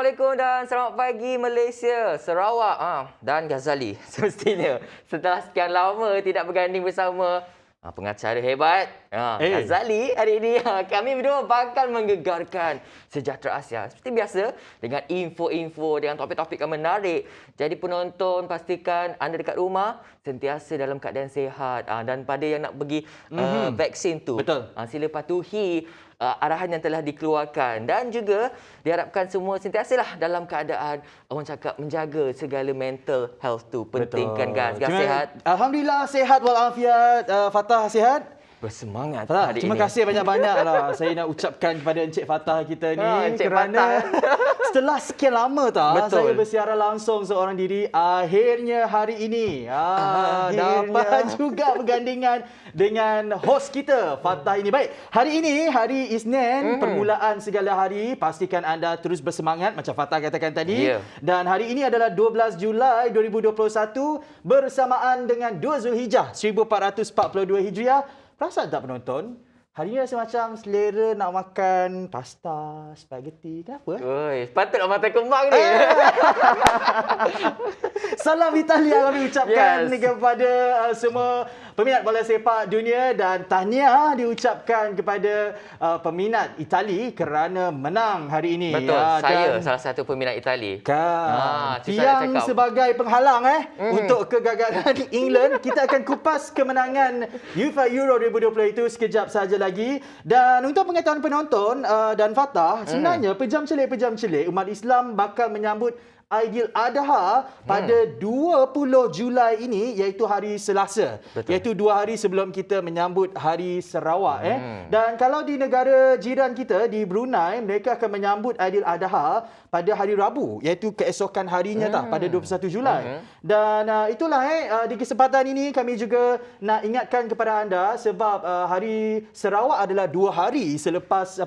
Assalamualaikum dan selamat pagi Malaysia, Sarawak dan Ghazali. Semestinya setelah sekian lama tidak berganding bersama pengacara hebat Ghazali, hari ini kami berdua bakal menggegarkan sejahtera Asia. Seperti biasa dengan info-info, dengan topik-topik yang menarik. Jadi penonton pastikan anda dekat rumah sentiasa dalam keadaan sihat. Dan pada yang nak pergi vaksin tu, sila patuhi arahan yang telah dikeluarkan, dan juga diharapkan semua sentiasalah dalam keadaan orang cakap menjaga segala mental health tu. Penting kan guys? Sihat? Alhamdulillah sihat walafiat. Fatah sihat? Bersemangat Fatah, hari terima ini. kasih banyak-banyak lah saya nak ucapkan kepada Encik Fatah kita ni Encik kerana setelah sekian lama saya bersiaran langsung seorang diri, akhirnya hari ini dapat juga bergandingan dengan host kita Fatah ini. Baik, hari ini hari Isnin, permulaan segala hari, pastikan anda terus bersemangat macam Fatah katakan tadi. Dan hari ini adalah 12 Julai 2021 bersamaan dengan 2 Zulhijjah 1442 Hijriah. Perasan tak penonton? Hari ni rasa macam selera nak makan pasta, spaghetti. Kenapa? Patutlah mata kembang ni. Salam Italia kami ucapkan kepada semua peminat bola sepak dunia, dan tahniah diucapkan kepada peminat Itali kerana menang hari ini. Betul, saya salah satu peminat Itali. Tiang sebagai penghalang untuk kegagalan England. Kita akan kupas kemenangan UEFA Euro 2020 itu sekejap saja lagi. Dan untuk pengetahuan penonton dan Fatah, sebenarnya pejam celik umat Islam bakal menyambut Aidiladha pada 20 Julai ini, iaitu hari Selasa. Iaitu 2 hari sebelum kita menyambut hari Sarawak. Dan kalau di negara jiran kita di Brunei, mereka akan menyambut Aidiladha pada hari Rabu, iaitu keesokan harinya pada 21 Julai. Dan itulah di kesempatan ini kami juga nak ingatkan kepada anda, sebab hari Sarawak adalah 2 hari selepas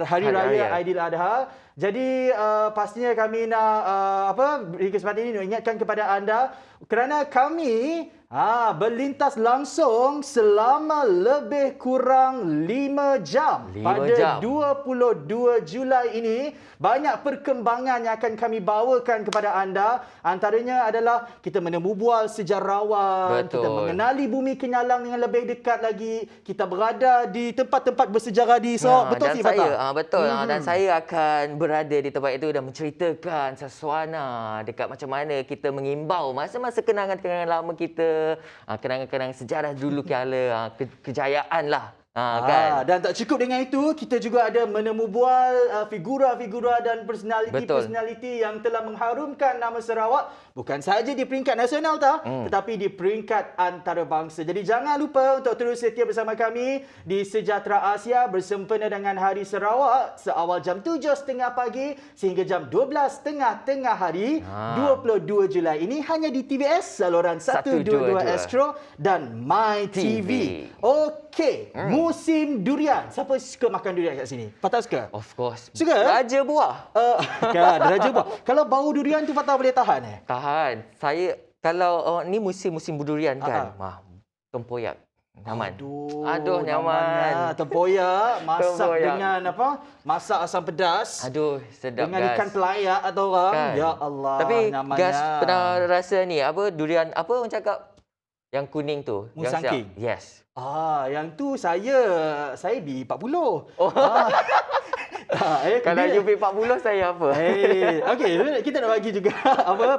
hari raya Aidiladha. Jadi pastinya kami nak beri kesempatan ini ingatkan kepada anda kerana kami berlintas langsung selama lebih kurang 5 jam pada 22 Julai ini. Banyak perkembangan yang akan kami bawakan kepada anda. Antaranya adalah kita menemu bual sejarawan, kita mengenali bumi Kenyalang dengan lebih dekat lagi. Kita berada di tempat-tempat bersejarah di Sarawak. Betul sih Fatah? Betul. Dan saya akan berada di tempat itu dan menceritakan suasana dekat macam mana kita mengimbau masa-masa kenangan-kenangan lama kita, kenangan-kenangan sejarah dulu kala, kejayaan lah. Dan tak cukup dengan itu, kita juga ada menemu bual figura-figura dan personaliti yang telah mengharumkan nama Sarawak bukan sahaja di peringkat nasional tetapi di peringkat antarabangsa. Jadi jangan lupa untuk terus setia bersama kami di Sejahtera Asia bersempena dengan Hari Sarawak seawal jam 7.30 pagi sehingga jam 12.30 tengah hari 22 Julai ini, hanya di TVS saluran 122 Astro dan MyTV. Okey, musim durian. Siapa suka makan durian kat sini? Fatah suka? Of course. Suka? Raja buah. Raja buah. Kalau bau durian tu Fatah boleh tahan Tahan. Saya kalau ni musim durian kan. Tempoyak. Nyaman. Aduh nyaman. Tempoyak masak dengan masak asam pedas. Aduh, sedap dengan ikan pelayak atau orang. Ya Allah, tapi nyamannya. Gas pernah rasa ni durian orang cakap yang kuning tu? Musangking. Yes. Yang tu saya B40. Kalau UB40 saya apa? Okey, kita nak bagi juga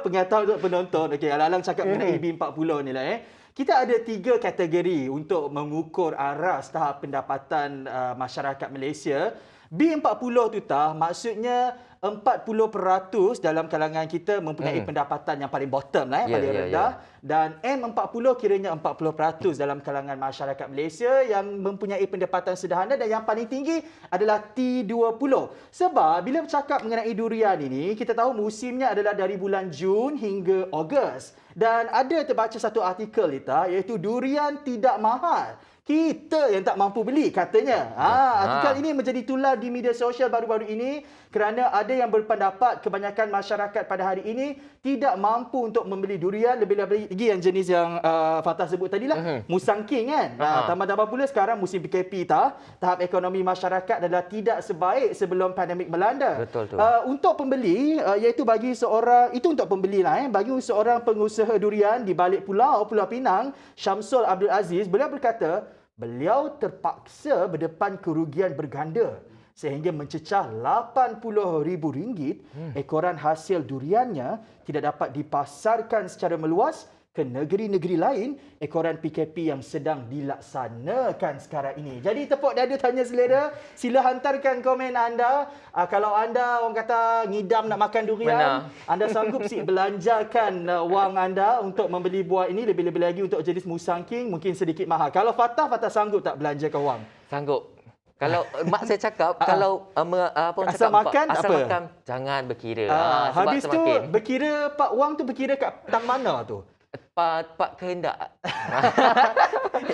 pengetahuan untuk penonton. Okey, alang-alang cakap mengenai B40 ni lah Kita ada 3 kategori untuk mengukur aras tahap pendapatan masyarakat Malaysia. B40 tu maksudnya 40% dalam kalangan kita mempunyai pendapatan yang paling bottom paling rendah. Dan M40 kiranya 40% dalam kalangan masyarakat Malaysia yang mempunyai pendapatan sederhana, dan yang paling tinggi adalah T20. Sebab bila bercakap mengenai durian ini, kita tahu musimnya adalah dari bulan Jun hingga Ogos. Dan ada terbaca satu artikel iaitu durian tidak mahal. Kita yang tak mampu beli katanya. Artikel ini menjadi tular di media sosial baru-baru ini kerana ada ada yang berpendapat kebanyakan masyarakat pada hari ini tidak mampu untuk membeli durian, lebih-lebih lagi yang jenis yang Fatah sebut tadi lah, Musang King kan. Tambah-tambah pula sekarang musim PKP tahap ekonomi masyarakat adalah tidak sebaik sebelum pandemik melanda. Betul tu. Untuk pembeli, iaitu bagi seorang, itu untuk pembeli lah, bagi seorang pengusaha durian di balik Pulau Pinang, Syamsul Abdul Aziz, beliau berkata, beliau terpaksa berdepan kerugian berganda sehingga mencecah RM80,000 ekoran hasil duriannya tidak dapat dipasarkan secara meluas ke negeri-negeri lain ekoran PKP yang sedang dilaksanakan sekarang ini. Jadi tepuk dada tanya selera, sila hantarkan komen anda. Kalau anda orang kata ngidam nak makan durian, anda sanggup belanjakan wang anda untuk membeli buah ini, lebih-lebih lagi untuk jenis Musang King mungkin sedikit mahal. Kalau Fatah sanggup tak belanjakan wang? Sanggup. Kalau mak saya cakap, kalau asal makan jangan berkira. Habis tu berkira pak wang tu berkira kat tang mana tu? Pak kehendak.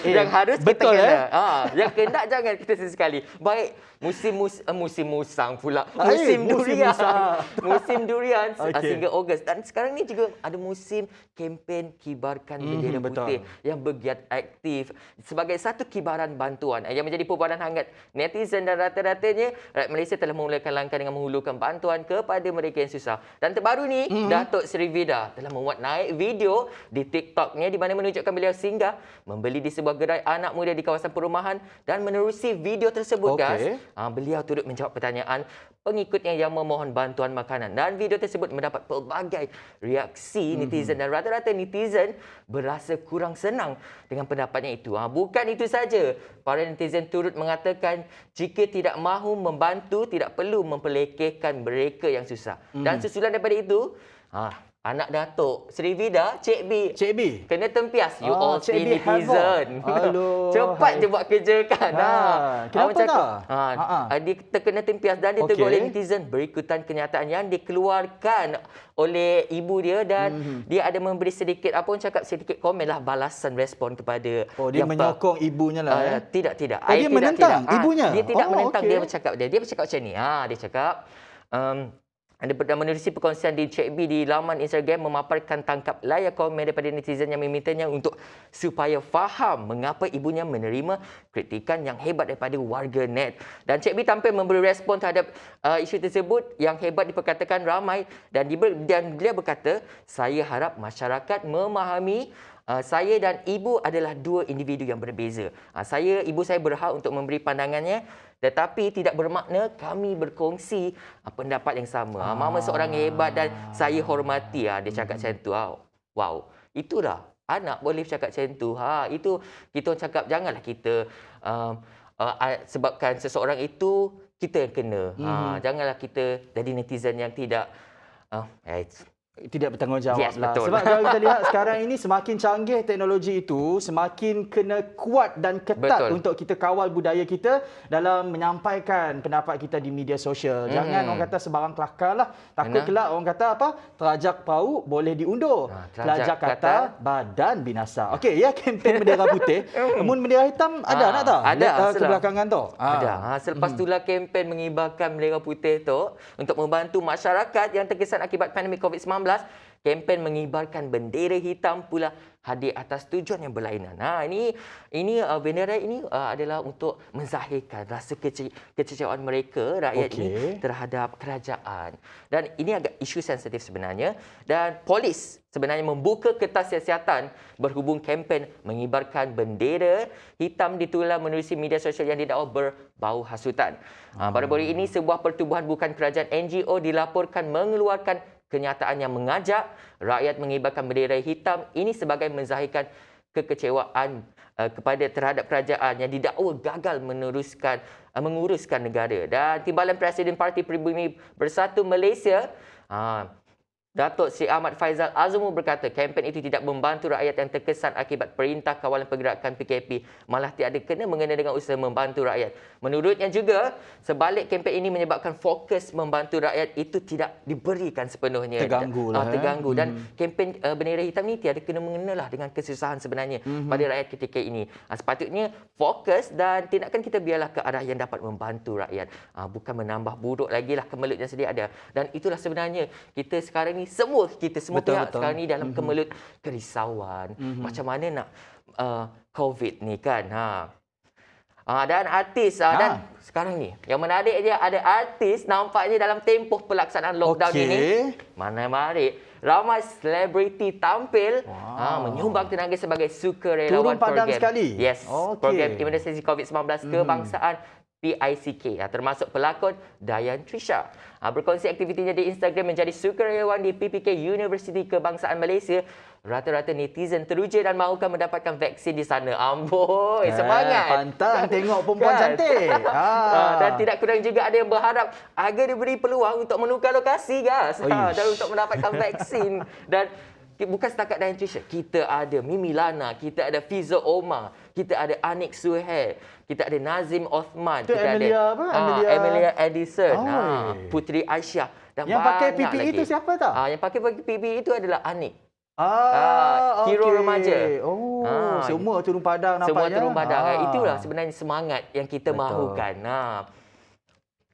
Yang harus betul, kita kena. Yang kehendak jangan kita sesekali. Baik musim musang pula. Musim durian. Musim durian sehingga Ogos. Dan sekarang ni juga ada musim kempen kibarkan bendera putih yang bergiat aktif sebagai satu kibaran bantuan yang menjadi perbualan hangat netizen, dan rata-ratanya rakyat Malaysia telah memulakan langkah dengan menghulurkan bantuan kepada mereka yang susah. Dan terbaru ni Datuk Seri Vida telah membuat naik video di TikToknya di mana menunjukkan beliau singgah membeli di sebuah gerai anak muda di kawasan perumahan, dan menerusi video tersebut guys, beliau turut menjawab pertanyaan pengikutnya yang memohon bantuan makanan, dan video tersebut mendapat pelbagai reaksi netizen, dan rata-rata netizen berasa kurang senang dengan pendapatnya itu. Bukan itu saja, para netizen turut mengatakan jika tidak mahu membantu tidak perlu memperlekehkan mereka yang susah. Dan susulan daripada itu, anak Datuk Seri Vida, Cik B kena tempias. You all stay netizen. Cepat je buat kerja kan. Kenapa tak? Dia terkena tempias dan ditegur oleh netizen berikutan kenyataan yang dikeluarkan oleh ibu dia, dan dia ada memberi sedikit sedikit komen lah, balasan respon kepada dia menyokong ibunya lah. Tidak. Dia menentang ibunya. Dia tidak menentang, dia bercakap macam ni. Dia cakap Anda pernah menerusi perkongsian di Cik B di laman Instagram memaparkan tangkap layar komen daripada netizen yang memintanya untuk supaya faham mengapa ibunya menerima kritikan yang hebat daripada warga net. Dan Cik B tampil memberi respon terhadap isu tersebut yang hebat diperkatakan ramai, dan dia berkata, saya harap masyarakat memahami saya dan ibu adalah dua individu yang berbeza. Ibu saya berhak untuk memberi pandangannya, tetapi tidak bermakna kami berkongsi pendapat yang sama. Mama seorang yang hebat dan saya hormati. Dia cakap macam tu. Wow, itulah anak boleh cakap macam tu. Itu kita orang cakap, janganlah kita sebabkan seseorang itu kita yang kena. Janganlah kita jadi netizen yang tidak tidak bertanggungjawab lah. Betul. Sebab kalau kita lihat sekarang ini semakin canggih teknologi itu, semakin kena kuat dan ketat untuk kita kawal budaya kita dalam menyampaikan pendapat kita di media sosial. Jangan orang kata sebarang kelakar lah. Takut kelak orang kata terajak pau boleh diundur. Terajak kata badan binasa. Okey, kempen bendera putih. Namun bendera hitam ada nak tak? Ada. Kebelakangan tu. Ada. Selepas itulah kempen mengibarkan bendera putih tu untuk membantu masyarakat yang terkesan akibat pandemik COVID-19. Kempen mengibarkan bendera hitam pula hadir atas tujuan yang berlainan. Ini bendera ini adalah untuk menzahirkan rasa kecewaan mereka rakyat ini terhadap kerajaan. Dan ini agak isu sensitif sebenarnya, dan polis sebenarnya membuka kertas siasatan berhubung kempen mengibarkan bendera hitam ditular menerusi media sosial yang didakwa berbau hasutan. Baru-baru ini sebuah pertubuhan bukan kerajaan NGO dilaporkan mengeluarkan kenyataan yang mengajak rakyat mengibarkan bendera hitam ini sebagai menzahirkan kekecewaan terhadap kerajaan yang didakwa gagal menguruskan negara. Dan Timbalan Presiden Parti Pribumi Bersatu Malaysia Datuk Sri Ahmad Faizal Azumur berkata kempen itu tidak membantu rakyat yang terkesan akibat Perintah Kawalan Pergerakan PKP, malah tiada kena mengena dengan usaha membantu rakyat. Menurutnya juga, sebalik kempen ini menyebabkan fokus membantu rakyat itu tidak diberikan sepenuhnya. Terganggu. Dan kempen bendera hitam ini tiada kena mengenalah dengan kesusahan sebenarnya pada rakyat ketika ini. Sepatutnya fokus dan tindakan kita biarlah ke arah yang dapat membantu rakyat. Bukan menambah buruk lagi lah kemelut yang sedia ada. Dan itulah sebenarnya kita sekarang ni semua pihak sekarang ni dalam kemelut kerisauan. Macam mana nak COVID ni kan. Dan artis dan sekarang ni yang menarik dia ada artis nampaknya dalam tempoh pelaksanaan lockdown ini mana menarik ramai selebriti tampil menyumbang tenaga sebagai sukarelawan turun padang program. sekali. Yes. Program imunisasi COVID-19 kebangsaan PICK, termasuk pelakon Dayan Trisha. Berkongsi aktivitinya di Instagram menjadi sukarelawan di PPK Universiti Kebangsaan Malaysia. Rata-rata netizen teruja dan mahukan mendapatkan vaksin di sana. Amboi, semangat. Pantang tengok perempuan cantik. Dan tidak kurang juga ada yang berharap agar diberi peluang untuk menukar lokasi, guys. Dan untuk mendapatkan vaksin. Dan bukan setakat Dayan Trisha, kita ada Mimi Lana, kita ada Fiza Omar, kita ada Anik Suhail, kita ada Nazim Othman, kita ada Amelia Edison, Putri Aisyah dan yang pakai PPE lagi. itu siapa tak? Yang pakai PPE itu adalah Anik. Hero remaja. Semua turun padang nampaknya. Semua turun padang. Itulah sebenarnya semangat yang kita mahukan.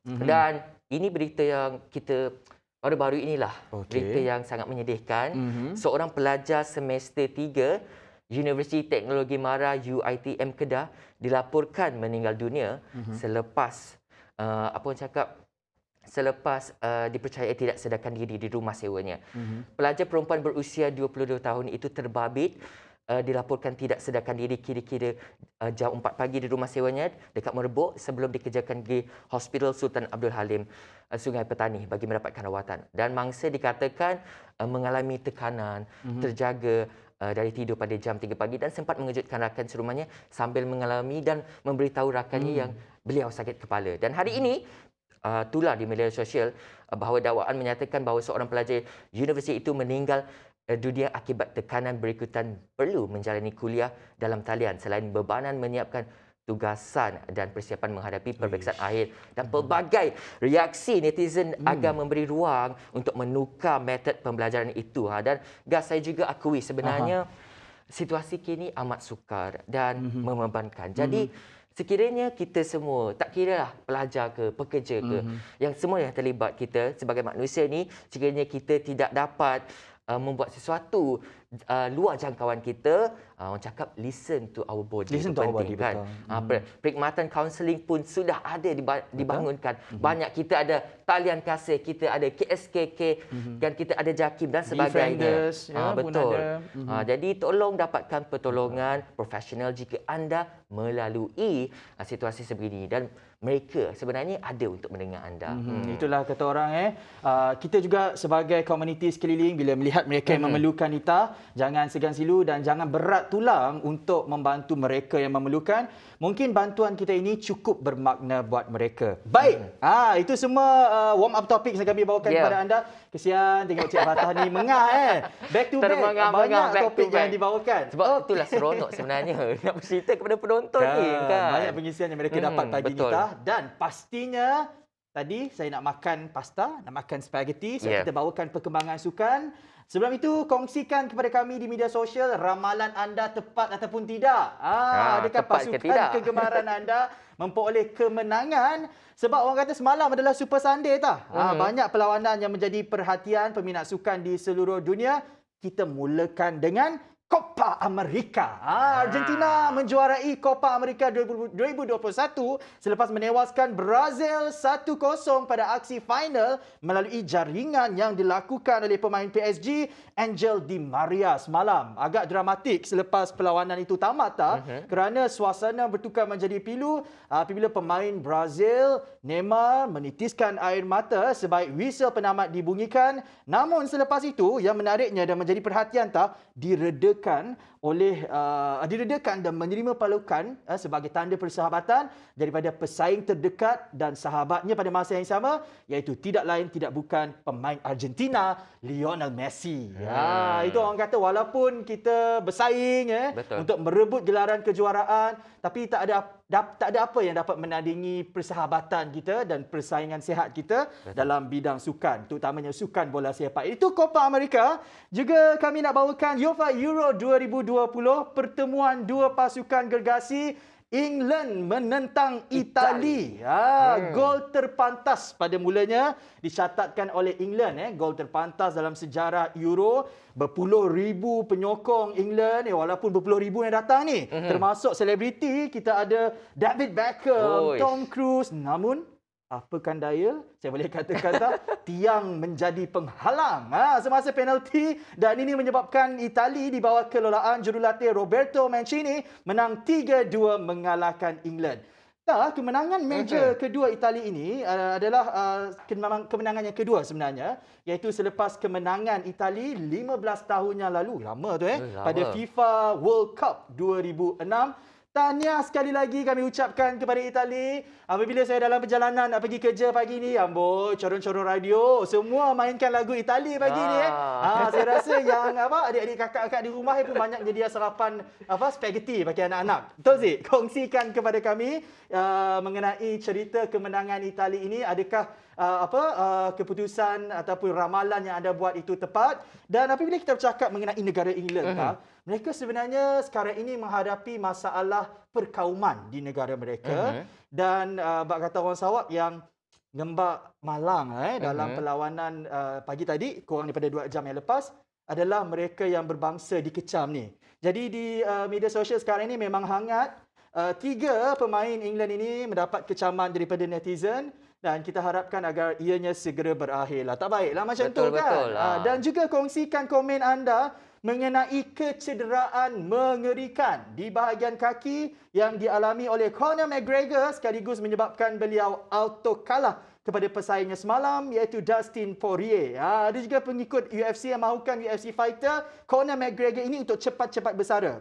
Dan ini berita yang kita baru-baru inilah berita yang sangat menyedihkan. Seorang pelajar semester 3 Universiti Teknologi Mara UiTM Kedah dilaporkan meninggal dunia selepas dipercayai tidak sedarkan diri di rumah sewanya. Pelajar perempuan berusia 22 tahun itu terbabit dilaporkan tidak sedarkan diri kira-kira jam 4 pagi di rumah sewanya dekat Merbuk sebelum dikejarkan di Hospital Sultan Abdul Halim Sungai Petani bagi mendapatkan rawatan. Dan mangsa dikatakan mengalami tekanan, terjaga dari tidur pada jam 3 pagi dan sempat mengejutkan rakan serumahnya sambil mengalami dan memberitahu rakannya yang beliau sakit kepala. Dan hari ini tular di media sosial bahawa dakwaan menyatakan bahawa seorang pelajar universiti itu meninggal dunia akibat tekanan berikutan perlu menjalani kuliah dalam talian selain bebanan menyiapkan tugasan dan persiapan menghadapi peperiksaan akhir dan pelbagai reaksi netizen agar memberi ruang untuk menukar metod pembelajaran itu. Dan saya juga akui sebenarnya situasi kini amat sukar dan membebankan. Jadi sekiranya kita semua, tak kiralah pelajar ke, pekerja ke, yang semua yang terlibat kita sebagai manusia ni, sekiranya kita tidak dapat membuat sesuatu luar jangkauan kita, orang cakap listen to our body. Listen to our body, kan? Perkhidmatan kaunseling pun sudah ada dibangunkan. Banyak, kita ada talian kasih, kita ada KSKK, dan kita ada JAKIM dan sebagainya. Betul. Jadi tolong dapatkan pertolongan profesional jika anda melalui situasi sebegini, dan mereka sebenarnya ada untuk mendengar anda. Itulah kata orang kita juga sebagai komuniti sekeliling bila melihat mereka yang memerlukan kita, jangan segan silu dan jangan berat tulang untuk membantu mereka yang memerlukan. Mungkin bantuan kita ini cukup bermakna buat mereka. Baik, itu semua warm up topik yang kami bawakan kepada anda. Kesian tengok Cik Fatah ni mengah Back to back, banyak topik yang dibawakan. Sebab itulah seronok sebenarnya nak bercerita kepada penonton ni kan. Banyak pengisian yang mereka dapat pagi kita. Dan pastinya tadi saya nak makan pasta, nak makan spaghetti. So kita bawakan perkembangan sukan. Sebelum itu, kongsikan kepada kami di media sosial ramalan anda tepat ataupun tidak. Adakah pasukan kegemaran anda memperoleh kemenangan? Sebab orang kata semalam adalah Super Sunday tah. Banyak perlawanan yang menjadi perhatian peminat sukan di seluruh dunia. Kita mulakan dengan Copa America. Argentina menjuarai Copa America 2021 selepas menewaskan Brazil 1-0 pada aksi final melalui jaringan yang dilakukan oleh pemain PSG Angel Di Maria semalam. Agak dramatik selepas perlawanan itu tamat kerana suasana bertukar menjadi pilu apabila pemain Brazil Neymar menitiskan air mata sebaik whistle penamat dibunyikan. Namun selepas itu yang menariknya dan menjadi perhatian diredakan diredakan dan menerima palukan sebagai tanda persahabatan daripada pesaing terdekat dan sahabatnya pada masa yang sama, iaitu tidak lain tidak bukan pemain Argentina Lionel Messi. Itu orang kata walaupun kita bersaing untuk merebut gelaran kejuaraan, tapi tak ada apa yang dapat menandingi persahabatan kita dan persaingan sihat kita dalam bidang sukan, terutamanya sukan bola sepak. Itu Copa America. Juga kami nak bawakan UEFA Euro 2020, pertemuan dua pasukan gergasi. England menentang Itali. Gol terpantas pada mulanya dicatatkan oleh England. Gol terpantas dalam sejarah Euro. Berpuluh ribu penyokong England. Walaupun berpuluh ribu yang datang ni. Termasuk selebriti. Kita ada David Beckham, Tom Cruise. Namun, apakan daya, saya boleh kata-kata, tiang menjadi penghalang semasa penalti, dan ini menyebabkan Itali di bawah kelolaan jurulatih Roberto Mancini menang 3-2 mengalahkan England. Kemenangan meja kedua Itali ini adalah kemenangan yang kedua sebenarnya, iaitu selepas kemenangan Itali 15 tahun yang lalu. Lama tu pada FIFA World Cup 2006. Tahniah sekali lagi kami ucapkan kepada Itali. Apabila saya dalam perjalanan nak pergi kerja pagi ni, amboi, corong-corong radio, semua mainkan lagu Itali pagi ni. Saya rasa yang adik-adik kakak-kakak di rumah pun banyak jadi sarapan spaghetti bagi anak-anak. Betul Zik? Kongsikan kepada kami mengenai cerita kemenangan Itali ini. Adakah keputusan ataupun ramalan yang anda buat itu tepat? Dan apabila kita bercakap mengenai negara England, mereka sebenarnya sekarang ini menghadapi masalah perkauman di negara mereka. Dan bak kata orang Sarawak yang ngembak malang dalam perlawanan pagi tadi, kurang daripada 2 jam yang lepas, adalah mereka yang berbangsa dikecam ni. Jadi di media sosial sekarang ini memang hangat. 3 pemain England ini mendapat kecaman daripada netizen. Dan kita harapkan agar ianya segera berakhirlah. Tak baiklah macam tu kan. Dan juga kongsikan komen anda mengenai kecederaan mengerikan di bahagian kaki yang dialami oleh Conor McGregor sekaligus menyebabkan beliau auto kalah kepada pesaingnya semalam, iaitu Dustin Poirier. Ada juga pengikut UFC yang mahukan UFC fighter Conor McGregor ini untuk cepat-cepat bersara.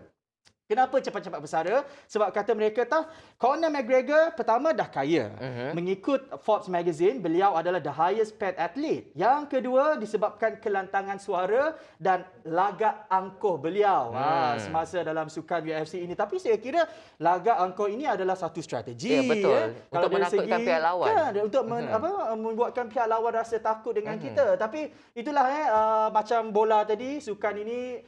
Kenapa cepat-cepat bersara? Sebab kata mereka Conor McGregor pertama dah kaya. Mengikut Forbes magazine, beliau adalah the highest paid athlete. Yang kedua disebabkan kelantangan suara dan lagak angkuh beliau semasa dalam sukan UFC ini. Tapi saya kira lagak angkuh ini adalah satu strategi. Ya, betul. Untuk menakutkan pihak lawan. Kan, untuk membuatkan pihak lawan rasa takut dengan kita. Tapi itulah macam bola tadi, sukan ini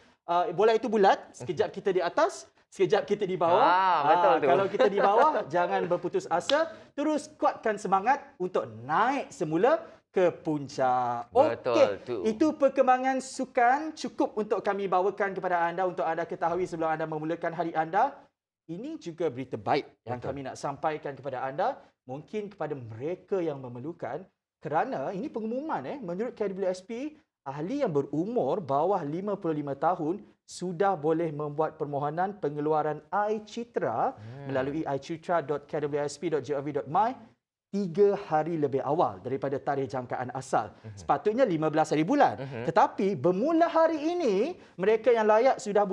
bola itu bulat, sekejap kita di atas, sekejap kita di bawah. Betul tu. Kalau kita di bawah, jangan berputus asa. Terus kuatkan semangat untuk naik semula ke puncak. Betul tu. Itu perkembangan sukan cukup untuk kami bawakan kepada anda, untuk anda ketahui sebelum anda memulakan hari anda. Ini juga berita baik yang kami nak sampaikan kepada anda, mungkin kepada mereka yang memerlukan, kerana ini pengumuman menurut KWSP, ahli yang berumur bawah 55 tahun sudah boleh membuat permohonan pengeluaran iCitra melalui icitra.kwsp.gov.my 3 hari lebih awal daripada tarikh jangkaan asal. Sepatutnya 15 hari bulan. Tetapi bermula hari ini, mereka yang layak sudah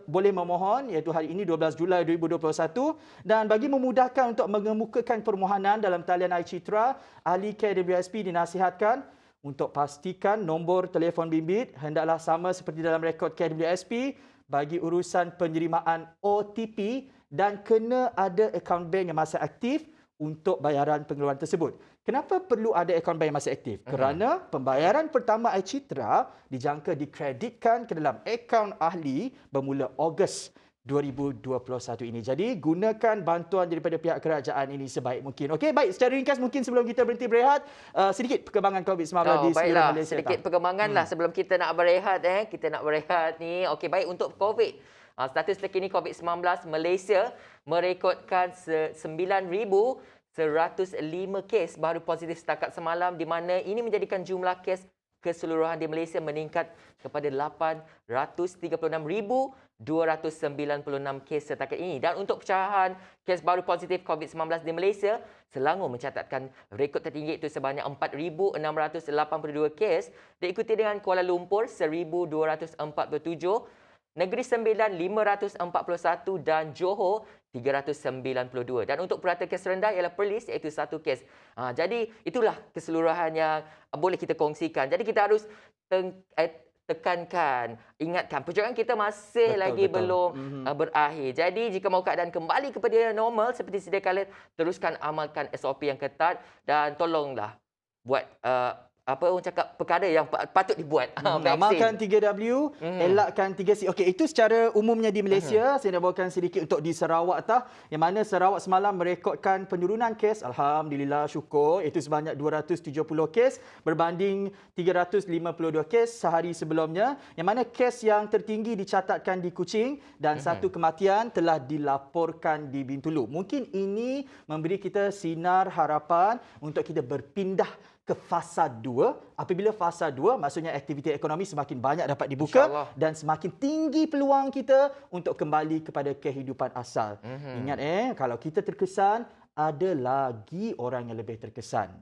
boleh memohon, iaitu hari ini 12 Julai 2021. Dan bagi memudahkan untuk mengemukakan permohonan dalam talian iCitra, ahli KWSP dinasihatkan untuk pastikan nombor telefon bimbit hendaklah sama seperti dalam rekod KWSP bagi urusan penerimaan OTP dan kena ada akaun bank yang masih aktif untuk bayaran pengeluaran tersebut. Kenapa perlu ada akaun bank yang masih aktif? Kerana pembayaran pertama iCitra dijangka dikreditkan ke dalam akaun ahli bermula Ogos 2021 ini. Jadi gunakan bantuan daripada pihak kerajaan ini sebaik mungkin. Okey, baik, secara ringkas mungkin sebelum kita berhenti berehat, sedikit perkembangan COVID-19 di seluruh Malaysia. Sedikit perkembangan lah sebelum kita nak berehat kita nak berehat ni. Okey, baik, untuk COVID. Status terkini COVID-19 Malaysia merekodkan 9,105 kes baru positif setakat semalam, di mana ini menjadikan jumlah kes keseluruhan di Malaysia meningkat kepada 836,296 kes setakat ini. Dan untuk pecahan kes baru positif COVID-19 di Malaysia, Selangor mencatatkan rekod tertinggi itu sebanyak 4,682 kes, diikuti dengan Kuala Lumpur 1,247, Negeri Sembilan 541 dan Johor 392. Dan untuk purata kes rendah ialah Perlis iaitu 1 kes. Jadi itulah keseluruhan yang boleh kita kongsikan. Jadi kita harus tekankan, ingatkan perjuangan kita masih belum berakhir. Jadi jika mahu keadaan kembali kepada normal seperti sedia kala, teruskan amalkan SOP yang ketat dan tolonglah buat apa orang cakap, perkara yang patut dibuat. Amalkan 3W, elakkan 3C. Okey, itu secara umumnya di Malaysia. Saya nak bawakan sedikit untuk di Sarawak yang mana Sarawak semalam merekodkan penurunan kes. Alhamdulillah, syukur. Itu sebanyak 270 kes berbanding 352 kes sehari sebelumnya. Yang mana kes yang tertinggi dicatatkan di Kuching dan satu kematian telah dilaporkan di Bintulu. Mungkin ini memberi kita sinar harapan untuk kita berpindah ke fasa 2. Apabila fasa 2, maksudnya aktiviti ekonomi semakin banyak dapat dibuka dan semakin tinggi peluang kita untuk kembali kepada kehidupan asal. Ingat kalau kita terkesan, ada lagi orang yang lebih terkesan.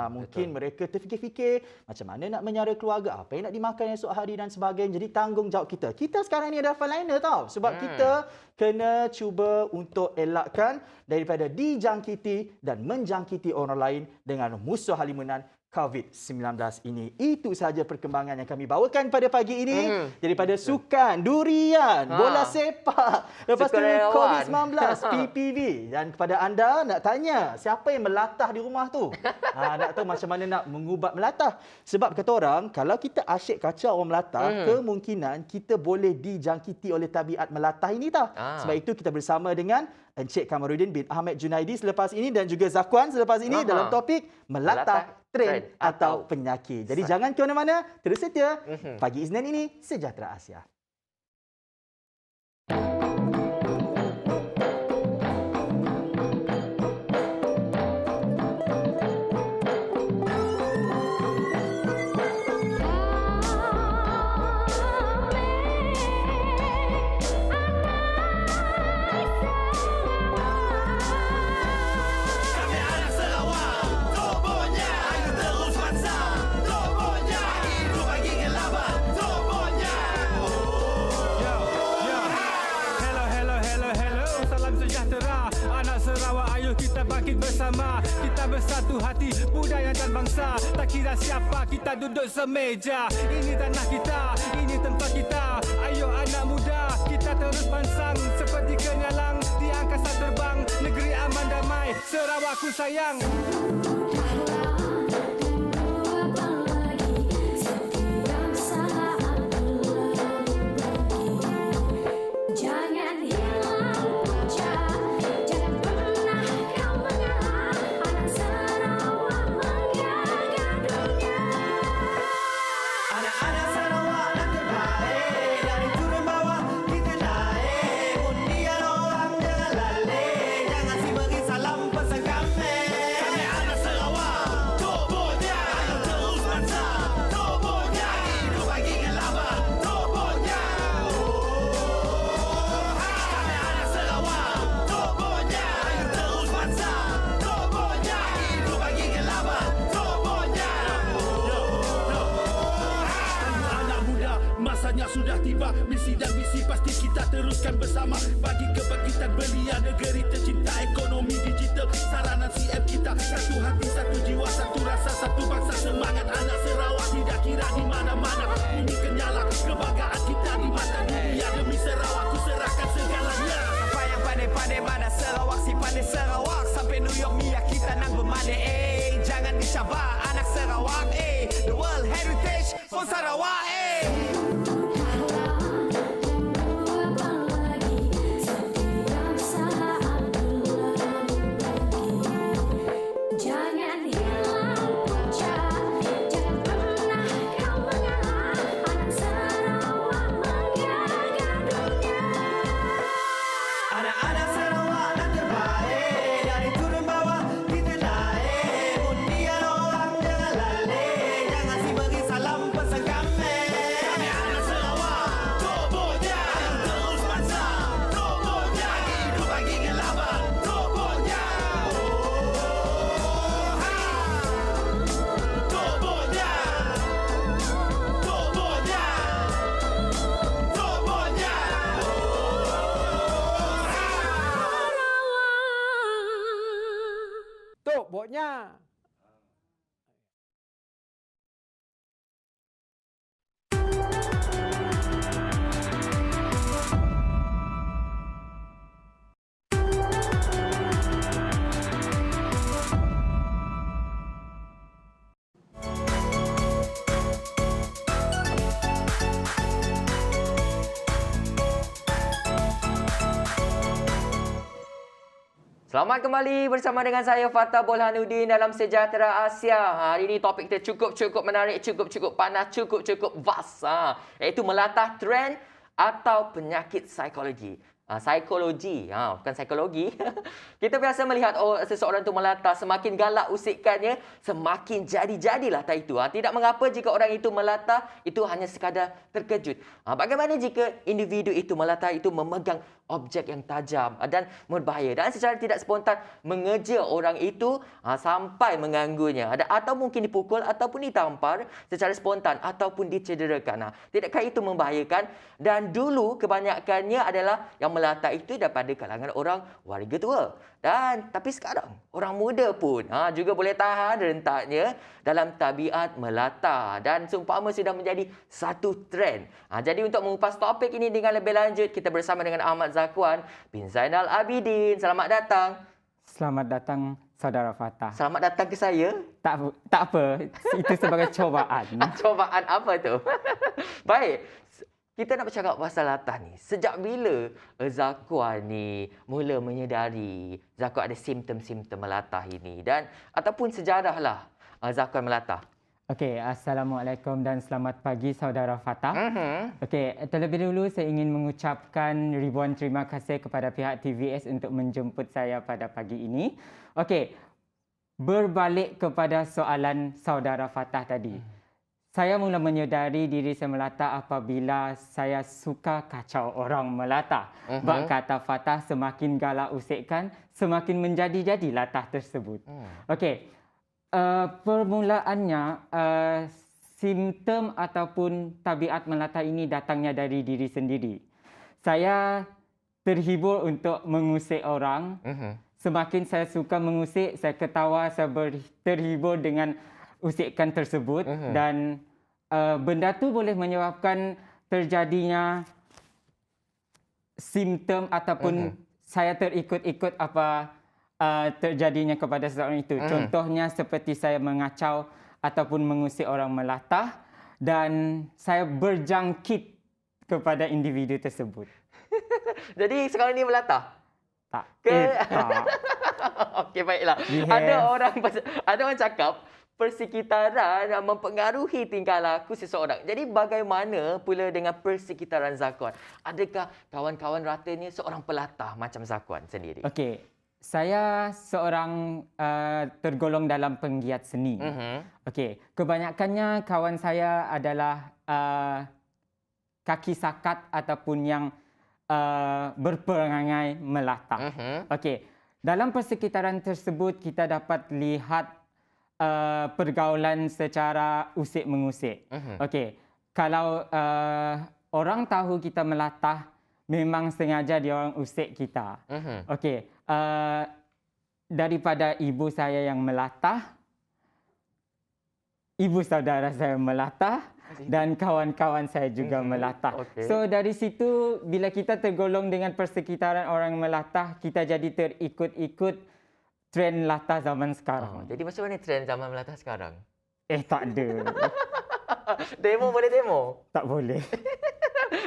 Mungkin mereka terfikir-fikir macam mana nak menyara keluarga, apa yang nak dimakan esok hari dan sebagainya. Jadi tanggungjawab kita. Kita sekarang ni ada frontliner tau. Sebab kita kena cuba untuk elakkan daripada dijangkiti dan menjangkiti orang lain dengan musuh halimunan COVID-19 ini. Itu sahaja perkembangan yang kami bawakan pada pagi ini. Daripada sukan, durian, bola sepak, lepas tu COVID-19, PPV. Dan kepada anda nak tanya, siapa yang melatah di rumah tu? Nak tahu macam mana nak mengubat melatah. Sebab kata orang, kalau kita asyik kacau orang melatah, kemungkinan kita boleh dijangkiti oleh tabiat melatah ini tau. Sebab itu kita bersama dengan Encik Kamarudin bin Ahmed Junaidi selepas ini dan juga Zakwan selepas ini dalam topik melatah trend atau penyakit. Jadi jangan ke mana-mana, terus setia. Pagi Isnin ini, Sejahtera Asia. Bersama kita bersatu hati, budaya dan bangsa. Tak kira siapa, kita duduk semeja. Ini tanah kita, ini tempat kita. Ayo anak muda, kita terus pansang seperti kenyalang di angkasa terbang. Negeri aman damai, Sarawakku sayang. Sudah tiba misi dan visi pasti kita teruskan bersama bagi kebangkitan belia negeri tercinta, ekonomi digital sarana CM kita, satu hati satu jiwa satu rasa satu bangsa, semangat anak Sarawak tidak kira di mana-mana, bumi kenyala kebanggaan kita di mata dunia, demi Sarawak ku serahkan segalanya. Siapa yang pandai-pandai mana Sarawak si pandai Sarawak, sampai New York Mia kita nang bermandai, jangan dicabar anak Sarawak, the world heritage for Sarawak. pokoknya. Selamat kembali bersama dengan saya Fatah Bolhanuddin dalam Sejahtera Asia. Hari ini topik kita cukup menarik, cukup panas, cukup vast. Iaitu melatah trend atau penyakit psikologi. Bukan psikologi. Kita biasa melihat seseorang itu melatah, semakin galak usikannya, semakin jadi-jadilah itu. Tidak mengapa jika orang itu melatah, itu hanya sekadar terkejut. Bagaimana jika individu itu melatah itu memegang objek yang tajam dan berbahaya dan secara tidak spontan mengejar orang itu sampai mengganggunya, atau mungkin dipukul ataupun ditampar secara spontan ataupun dicederakan. Tidakkah itu membahayakan? Dan dulu kebanyakannya adalah yang melatah itu daripada kalangan orang warga tua. Tapi sekarang orang muda pun juga boleh tahan rentaknya dalam tabiat melatah dan seumpama sudah menjadi satu trend. Jadi untuk mengupas topik ini dengan lebih lanjut, kita bersama dengan Ahmad Zakwan bin Zainal Abidin. Selamat datang. Selamat datang Saudara Fatah. Selamat datang ke saya. Tak apa, itu sebagai cobaan. Cobaan apa tu? Baik. Kita nak bercakap pasal latah ni. Sejak bila Zakwan ni mula menyedari Zakwan ada simptom-simptom melatah ini dan ataupun sejarah lah Zakwan melatah? Okey, Assalamualaikum dan selamat pagi Saudara Fatah. Okey, terlebih dulu saya ingin mengucapkan ribuan terima kasih kepada pihak TVS untuk menjemput saya pada pagi ini. Okey, berbalik kepada soalan Saudara Fatah tadi. Saya mula menyedari diri saya melatah apabila saya suka kacau orang melatah. Bak kata Fatah, semakin galak usikkan, semakin menjadi-jadi latah tersebut. Okey, permulaannya simptom ataupun tabiat melatah ini datangnya dari diri sendiri. Saya terhibur untuk mengusik orang. Semakin saya suka mengusik, saya ketawa, saya terhibur dengan usikan tersebut dan benda tu boleh menyebabkan terjadinya simptom ataupun saya terikut-ikut apa terjadinya kepada seseorang itu. Contohnya seperti saya mengacau ataupun mengusik orang melatah dan saya berjangkit kepada individu tersebut. Jadi sekarang ni melatah? Tak. Tak. Okey, baiklah. Ada orang cakap persekitaran mempengaruhi tingkah laku seseorang. Jadi bagaimana pula dengan persekitaran Zakwan? Adakah kawan-kawan ratanya seorang pelatah macam Zakwan sendiri? Okey, saya seorang tergolong dalam penggiat seni. Okey, kebanyakannya kawan saya adalah kaki sakat ataupun yang berperangai melatah. Okey, dalam persekitaran tersebut kita dapat lihat pergaulan secara usik-mengusik. Okey, kalau orang tahu kita melatah, memang sengaja dia orang usik kita. Okey, daripada ibu saya yang melatah, ibu saudara saya melatah dan kawan-kawan saya juga melatah. So dari situ bila kita tergolong dengan persekitaran orang melatah, kita jadi terikut-ikut trend latah zaman sekarang. Jadi macam mana trend zaman melatah sekarang? Tak ada. Demo boleh demo? Tak boleh.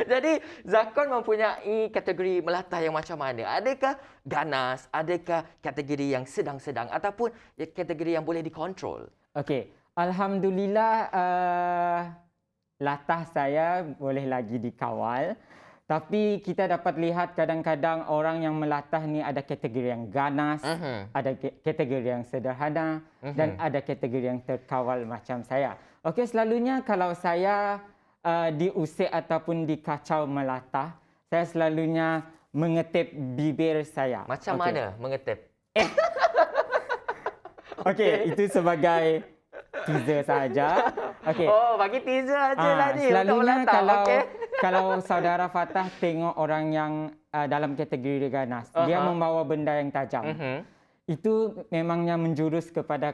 Jadi Zakwan mempunyai kategori melatah yang macam mana? Adakah ganas? Adakah kategori yang sedang-sedang? Ataupun kategori yang boleh dikontrol? Okey. Alhamdulillah latah saya boleh lagi dikawal. Tapi kita dapat lihat kadang-kadang orang yang melatah ni ada kategori yang ganas, ada kategori yang sederhana dan ada kategori yang terkawal macam saya. Okey, selalunya kalau saya diusik ataupun dikacau melatah, saya selalunya mengetip bibir saya. Macam mana mengetip? Okey, itu sebagai teaser saja. Okey. Oh, bagi teaser ajalah ni untuk melatah. Kalau saudara Fatah tengok orang yang dalam kategori ganas, dia membawa benda yang tajam. itu memangnya menjurus kepada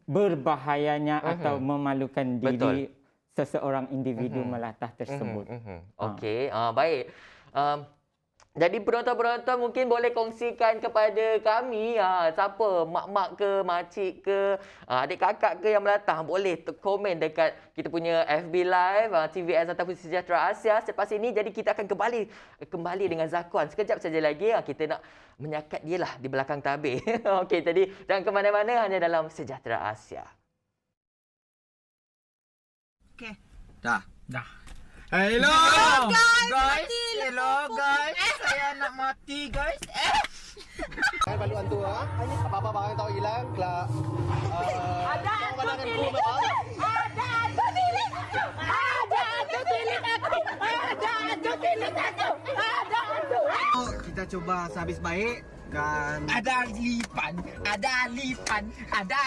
berbahayanya atau memalukan diri seseorang individu melatah tersebut. Okey, baik. Jadi penonton-penonton mungkin boleh kongsikan kepada kami siapa, mak-mak ke, makcik ke, adik kakak ke yang melatah, boleh komen dekat kita punya FB Live, TVS ataupun Sejahtera Asia selepas ini. Jadi kita akan kembali dengan Zakuan sekejap saja lagi. Kita nak menyakat dia lah di belakang tabir. Okey, jadi jangan ke mana-mana, hanya dalam Sejahtera Asia. Okey. Dah. Hello Guys, hello guys. Saya nak mati guys. Baluan tu apa-apa barang tahu hilang kelak. Ada hantu tilik aku. Ada hantu tilik aku. Ada hantu tilik aku. Ada hantu tilik aku. Ada hantu. Kita cuba sehabis baik dan Ada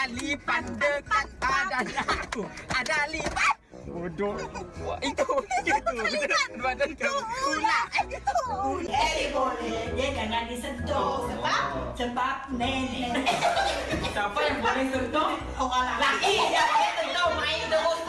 lipan dekat badan aku. Ada lipan. Bodoh. Itu. Badan kamu. Ular. Boleh. Dia jangan disentuh. Sebab nenek. Siapa yang boleh sentuh? Orang lelaki yang boleh sentuh main terus.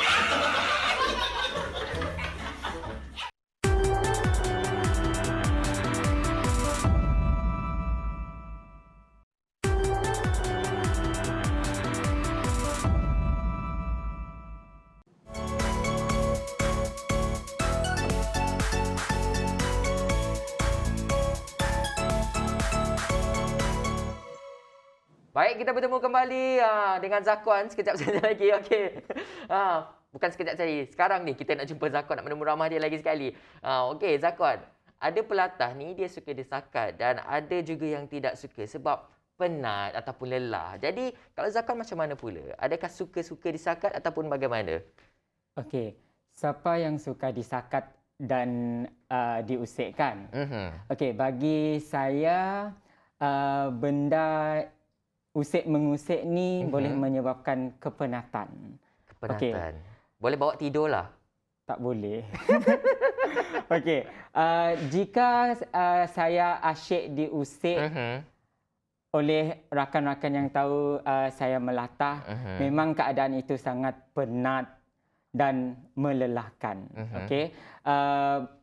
Baik, kita bertemu kembali dengan Zakuan sekejap saja lagi. Okey. Bukan sekejap saja. Sekarang ni kita nak jumpa Zakuan, nak menemu ramah dia lagi sekali. Okey, Zakuan. Ada pelatah ni dia suka desakat dan ada juga yang tidak suka sebab penat ataupun lelah. Jadi, kalau Zakuan macam mana pula? Adakah suka-suka desakat ataupun bagaimana? Okey, siapa yang suka disakat dan diusikkan? Okey, bagi saya benda usik-mengusik ni boleh menyebabkan kepenatan. Kepenatan. Okey. Boleh bawa tidur lah. Tak boleh. Okey, jika saya asyik diusik oleh rakan-rakan yang tahu saya melatah, memang keadaan itu sangat penat dan melelahkan. Okey,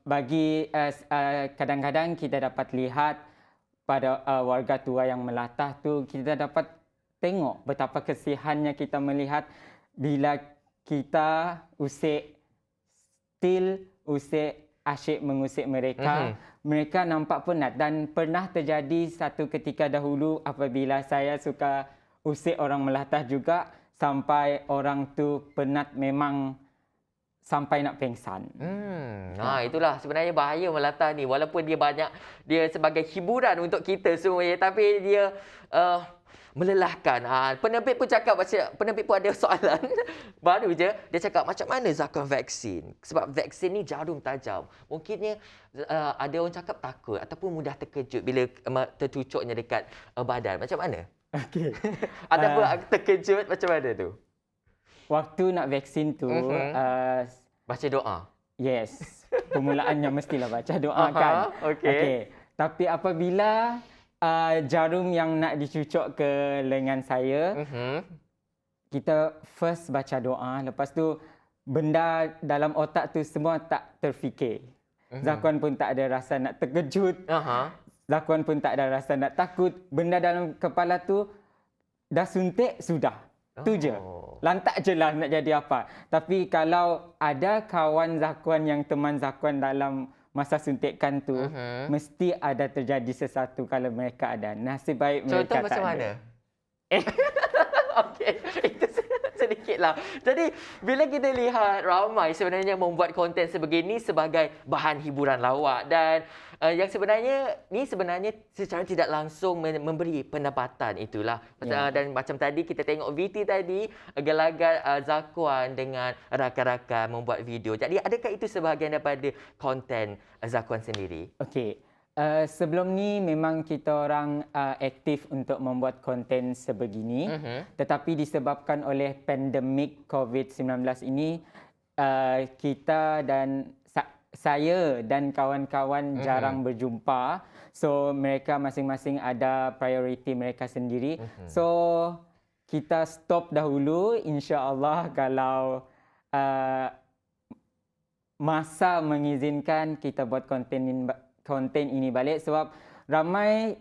bagi kadang-kadang kita dapat lihat pada warga tua yang melatah tu, kita dapat tengok betapa kesihannya kita melihat bila kita usik asyik mengusik mereka, mereka nampak penat. Dan pernah terjadi satu ketika dahulu apabila saya suka usik orang melatah juga, sampai orang tu penat memang sampai nak pengsan. Itulah sebenarnya bahaya melatah ni. Walaupun dia sebagai hiburan untuk kita semua, tapi dia melelahkan. Penerbit pun ada soalan baru je. Dia cakap macam mana Zakuan vaksin? Sebab vaksin ni jarum tajam. Mungkinnya ada orang cakap takut ataupun mudah terkejut bila tercucuknya dekat badan. Macam mana? Okey. Ataupun terkejut macam mana tu? Waktu nak vaksin tu, baca doa. yes, permulaannya mestilah baca doa kan. Okey. Tapi apabila jarum yang nak dicucuk ke lengan saya, kita first baca doa, lepas tu benda dalam otak tu semua tak terfikir. Zakuan pun tak ada rasa nak terkejut. Zakuan pun tak ada rasa nak takut. Benda dalam kepala tu dah suntik, sudah. Tu je. Lantak je lah nak jadi apa. Tapi kalau ada kawan Zakuan yang teman Zakuan dalam masa suntikan tu, mesti ada terjadi sesuatu kalau mereka ada. Nasib baik mereka Contoh tak macam ada. mana? Okey, itu sedikitlah. Jadi, bila kita lihat ramai sebenarnya membuat konten sebegini sebagai bahan hiburan lawak dan yang sebenarnya secara tidak langsung memberi pendapatan itulah. Dan macam tadi kita tengok VT tadi, gelagat Zakuan dengan rakan-rakan membuat video. Jadi, adakah itu sebahagian daripada konten Zakuan sendiri? Okey. Sebelum ni memang kita orang aktif untuk membuat konten sebegini, tetapi disebabkan oleh pandemik COVID-19 ini, kita dan saya dan kawan-kawan jarang berjumpa. So mereka masing-masing ada prioriti mereka sendiri. So kita stop dahulu, insya-Allah kalau masa mengizinkan kita buat konten ini balik, sebab ramai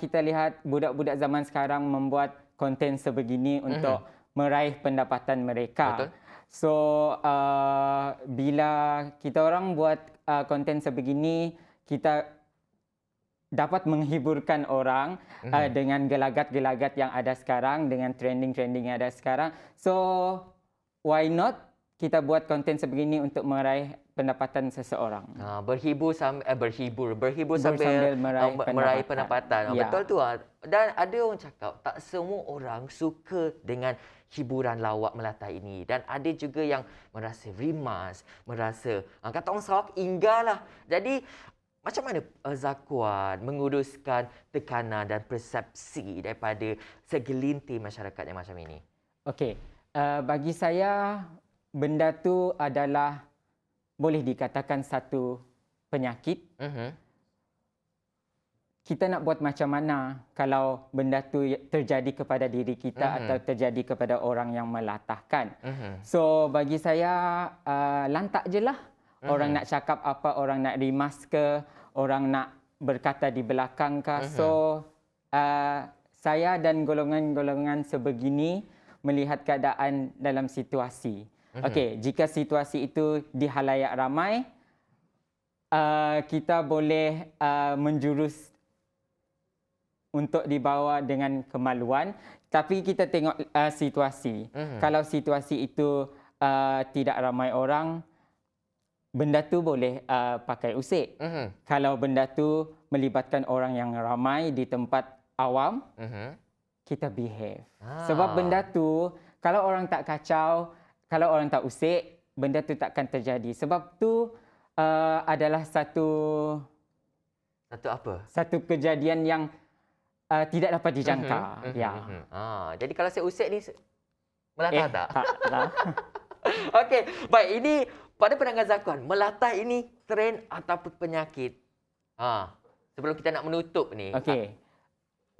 kita lihat budak-budak zaman sekarang membuat konten sebegini untuk meraih pendapatan mereka. Betul. So bila kita orang buat konten sebegini, kita dapat menghiburkan orang dengan gelagat-gelagat yang ada sekarang, dengan trending-trending yang ada sekarang. So why not kita buat konten sebegini untuk meraih pendapatan seseorang. Berhibur sambil meraih pendapatan. Ya. Betul tu. Dan ada orang cakap tak semua orang suka dengan hiburan lawak melatah ini, dan ada juga yang merasa rimas, merasa kata orang Sarawak inggalah. Jadi macam mana Zakuan menguruskan tekanan dan persepsi daripada segelintir masyarakat yang macam ini? Okey, bagi saya benda tu adalah boleh dikatakan satu penyakit. Kita nak buat macam mana kalau benda tu terjadi kepada diri kita atau terjadi kepada orang yang melatahkan. So bagi saya lantak je lah. Orang nak cakap apa, orang nak rimas ke, orang nak berkata di belakang ke. So saya dan golongan-golongan sebegini melihat keadaan dalam situasi. Okey, jika situasi itu di halayak ramai, kita boleh menjurus untuk dibawa dengan kemaluan, tapi kita tengok situasi. Kalau situasi itu tidak ramai orang, benda tu boleh pakai usik. Kalau benda tu melibatkan orang yang ramai di tempat awam, kita behave. Sebab benda tu, kalau orang tak kacau, kalau orang tak usik, benda tu takkan terjadi. Sebab tu adalah satu apa? Satu kejadian yang tidak dapat dijangka. Jadi kalau saya usik ni melatah tak? Tak. Okey, baik, ini pada pandangan Zakuan, melatah ini trend ataupun penyakit? Sebelum kita nak menutup ni. Okey.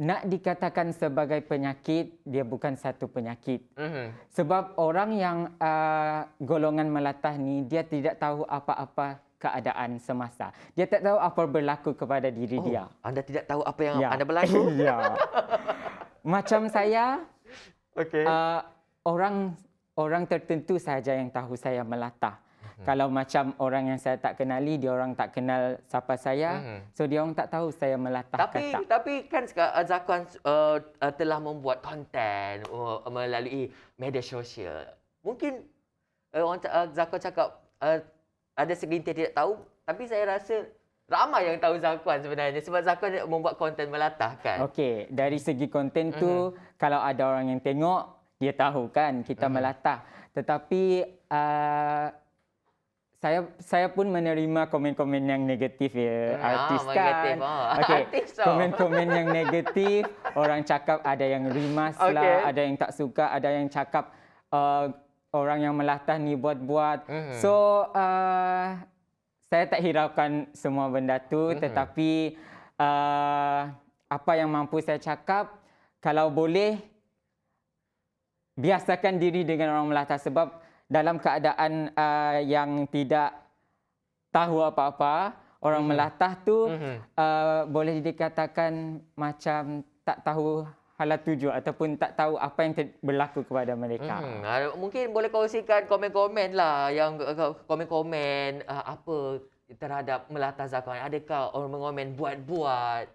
Nak dikatakan sebagai penyakit, dia bukan satu penyakit. Sebab orang yang golongan melatah ni, dia tidak tahu apa-apa keadaan semasa. Dia tak tahu apa berlaku kepada diri dia. Anda tidak tahu apa yang anda berlaku? Ya. Macam saya, Okey. orang tertentu saja yang tahu saya melatah. Kalau macam orang yang saya tak kenali, dia orang tak kenal siapa saya, so dia orang tak tahu saya melatah kata. Tapi kan Zakuan telah membuat konten melalui media sosial. Mungkin Zakuan cakap ada segelintir tidak tahu, tapi saya rasa ramai yang tahu Zakuan sebenarnya sebab Zakuan membuat konten melatah kan. Okey, dari segi konten tu, kalau ada orang yang tengok, dia tahu kan kita melatah. Tetapi saya pun menerima komen-komen yang negatif ya, artis kan. Okey, komen-komen yang negatif, orang cakap ada yang rimas lah, ada yang tak suka, ada yang cakap orang yang melatah ni buat-buat. So saya tak hiraukan semua benda tu, tetapi apa yang mampu saya cakap, kalau boleh biasakan diri dengan orang melatah, sebab dalam keadaan yang tidak tahu apa-apa, orang melatah tu boleh dikatakan macam tak tahu halat tuju ataupun tak tahu apa yang berlaku kepada mereka. Mungkin boleh kongsikan komen-komen lah, yang komen-komen apa terhadap melatah Zakuan. Adakah orang mengomen buat-buat?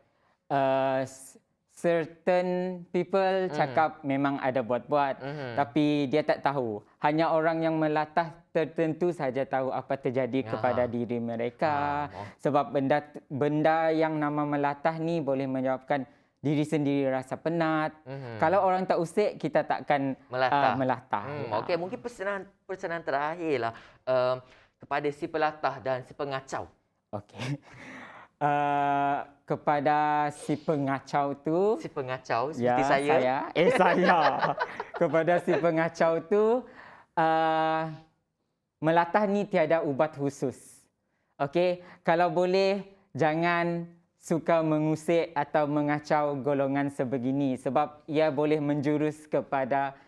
Certain people cakap memang ada buat-buat, tapi dia tak tahu. Hanya orang yang melatah tertentu saja tahu apa terjadi kepada diri mereka. Sebab benda yang nama melatah ni boleh menyebabkan diri sendiri rasa penat. Kalau orang tak usik, kita takkan melatah. Okey, mungkin pesanan terakhir lah kepada si pelatah dan si pengacau. Okey. Kepada si pengacau tu, seperti saya. Kepada si pengacau tu, melatah ni tiada ubat khusus. Okey, kalau boleh jangan suka mengusik atau mengacau golongan sebegini sebab ia boleh menjurus kepada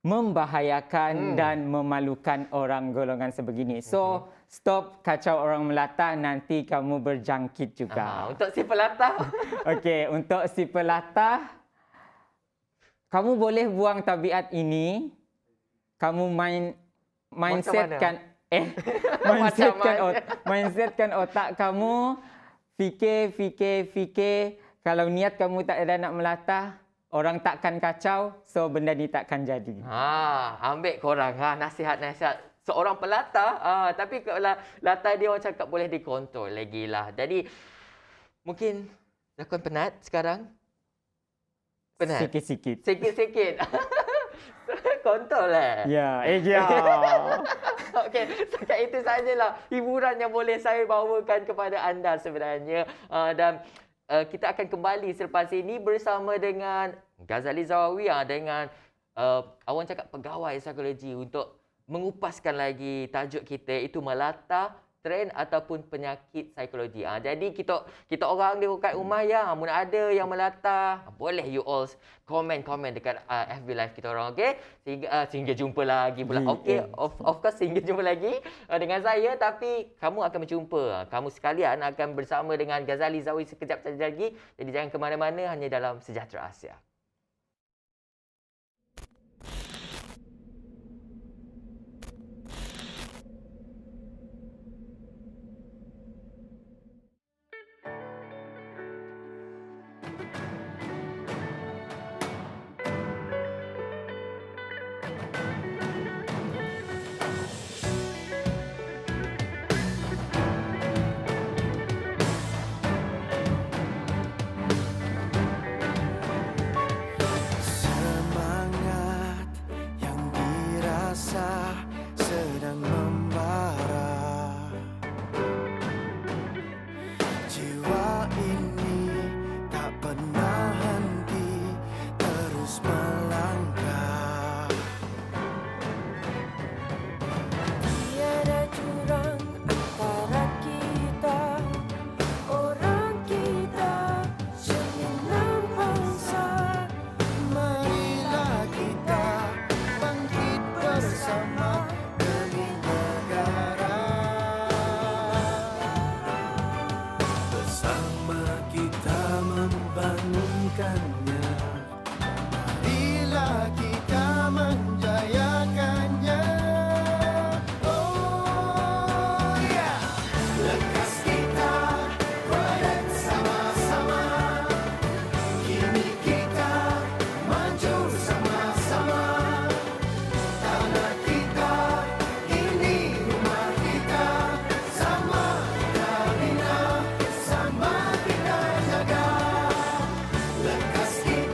membahayakan dan memalukan orang golongan sebegini. So, stop kacau orang melata, nanti kamu berjangkit juga. Untuk si pelatah. Okey, untuk si pelatah, kamu boleh buang tabiat ini. Kamu mindsetkan mindsetkan otak kamu, fikir. Kalau niat kamu tak ada nak melatah, orang takkan kacau, so benda ni takkan jadi. Ambil korang nasihat-nasihat seorang pelatah. Tapi kalau latah dia orang cakap boleh dikontrol lagi lah. Jadi mungkin lakon penat sekarang? Penat? Sikit-sikit. Sikit-sikit. Kontrol lah. Ya, Okey, setakat itu sajalah hiburan yang boleh saya bawakan kepada anda sebenarnya. Dan kita akan kembali selepas ini bersama dengan Ghazali Zawawi dengan awak cakap pegawai psikologi untuk mengupaskan lagi tajuk kita itu melata trend ataupun penyakit psikologi. Jadi kita orang di kat rumah mun ada yang melata, boleh you all komen dekat FB live kita orang, okey? Sehingga jumpa lagi pula. Okey, of course sehingga jumpa lagi dengan saya, tapi kamu akan berjumpa. Kamu sekalian akan bersama dengan Ghazali Zawawi sekejap saja lagi. Jadi jangan ke mana-mana, hanya dalam Sejahtera Asia. Semangat yang dirasa sedang membara. Jiwa ini tak pernah henti, terus melangkah. Tiada jurang antara kita, orang kita sembilan bangsa. Marilah kita bangkit bersama demi negara. Bersama kita membangunkannya. Marilah kita menjayakannya. Oh ya, lekas kita bersama-sama. Kini kita maju sama-sama. Tanah kita, ini rumah kita. Sama kita bina, sama kita jaga. Lekas kita